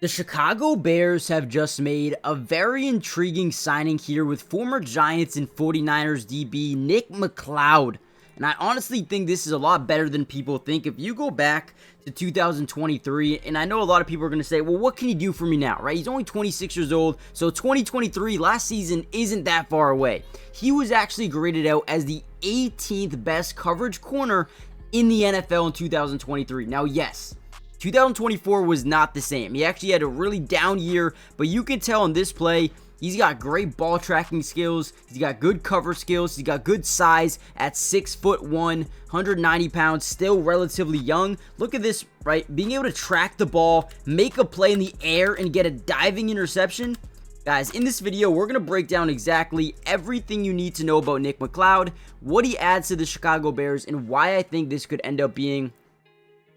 The Chicago Bears have just made a very intriguing signing here with former Giants and 49ers DB Nick McCloud. And I honestly think this is a lot better than people think. If you go back to 2023, and I know a lot of people are going to say, well, what can he do for me now, right? He's only 26 years old, so 2023, last season, isn't that far away. He was actually graded out as the 18th best coverage corner in the NFL in 2023. Now, yes, 2024 was not the same. He actually had a really down year, but you can tell in this play, he's got great ball tracking skills. He's got good cover skills. He's got good size at 6'1", 190 pounds, still relatively young. Look at this, right? Being able to track the ball, make a play in the air, and get a diving interception. Guys, in this video, we're going to break down exactly everything you need to know about Nick McCloud, what he adds to the Chicago Bears, and why I think this could end up being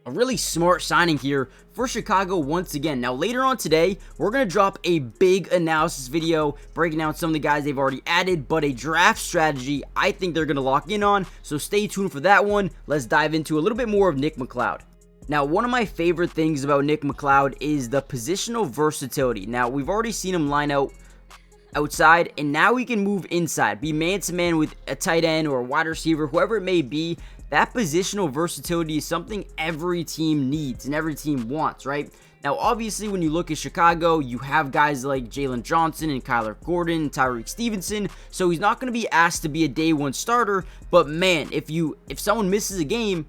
a really smart signing here for Chicago once again. Now, later on today, we're going to drop a big analysis video breaking down some of the guys they've already added, but a draft strategy I think they're going to lock in on, so stay tuned for that one. Let's dive into a little bit more of Nick McCloud. Now, one of my favorite things about Nick McCloud is the positional versatility. Now, we've already seen him line out outside, and now he can move inside, be man-to-man with a tight end or a wide receiver, whoever it may be. That positional versatility is something every team needs and every team wants, right? Now, obviously, when you look at Chicago, you have guys like Jalen Johnson and Kyler Gordon and Tyreek Stevenson, so he's not going to be asked to be a day one starter, but man, if someone misses a game,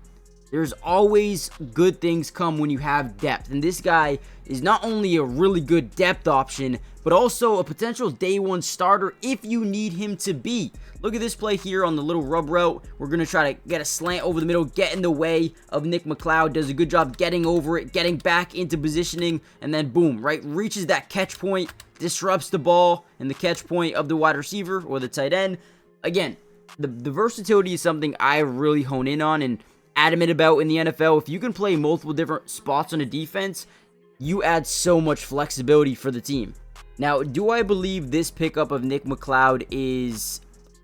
there's always good things come when you have depth, and this guy is not only a really good depth option, but also a potential day one starter if you need him to be. Look at this play here on the little rub route. We're going to try to get a slant over the middle, get in the way of Nick McCloud. Does a good job getting over it, getting back into positioning, and then boom, right? Reaches that catch point, disrupts the ball and the catch point of the wide receiver or the tight end. Again, the versatility is something I really hone in on and adamant about in the NFL. If you can play multiple different spots on a defense, you add so much flexibility for the team. Now, do I believe this pickup of Nick McCloud is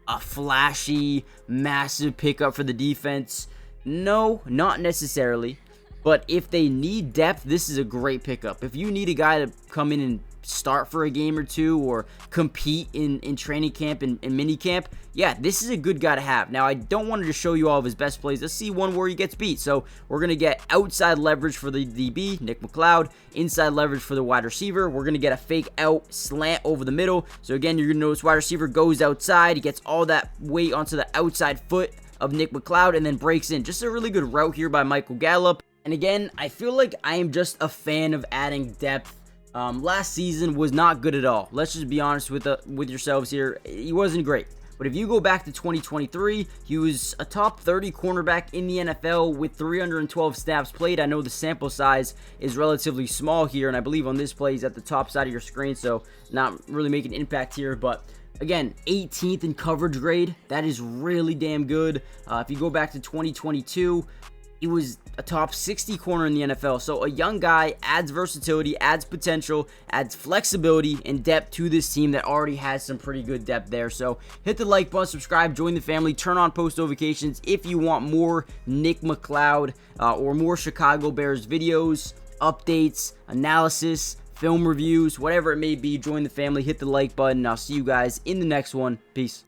a flashy, massive pickup for the defense? No, not necessarily. But if they need depth, this is a great pickup. If you need a guy to come in and start for a game or two or compete in training camp and mini camp, yeah, this is a good guy to have. Now, I don't want to just show you all of his best plays. Let's see one where he gets beat. So we're going to get outside leverage for the DB, Nick McCloud, inside leverage for the wide receiver. We're going to get a fake out slant over the middle. So again, you're going to notice wide receiver goes outside. He gets all that weight onto the outside foot of Nick McCloud and then breaks in. Just a really good route here by Michael Gallup. And again, I feel like I am just a fan of adding depth. Last season was not good at all. Let's just be honest with yourselves here. He wasn't great. But if you go back to 2023, he was a top 30 cornerback in the NFL with 312 snaps played. I know the sample size is relatively small here, and I believe on this play he's at the top side of your screen, so not really making an impact here. But again, 18th in coverage grade. That is really damn good. If you go back to 2022, he was a top 60 corner in the NFL. So a young guy adds versatility, adds potential, adds flexibility and depth to this team that already has some pretty good depth there. So hit the like button, subscribe, join the family, turn on post notifications if you want more Nick McCloud or more Chicago Bears videos, updates, analysis, film reviews, whatever it may be. Join the family, hit the like button. I'll see you guys in the next one. Peace.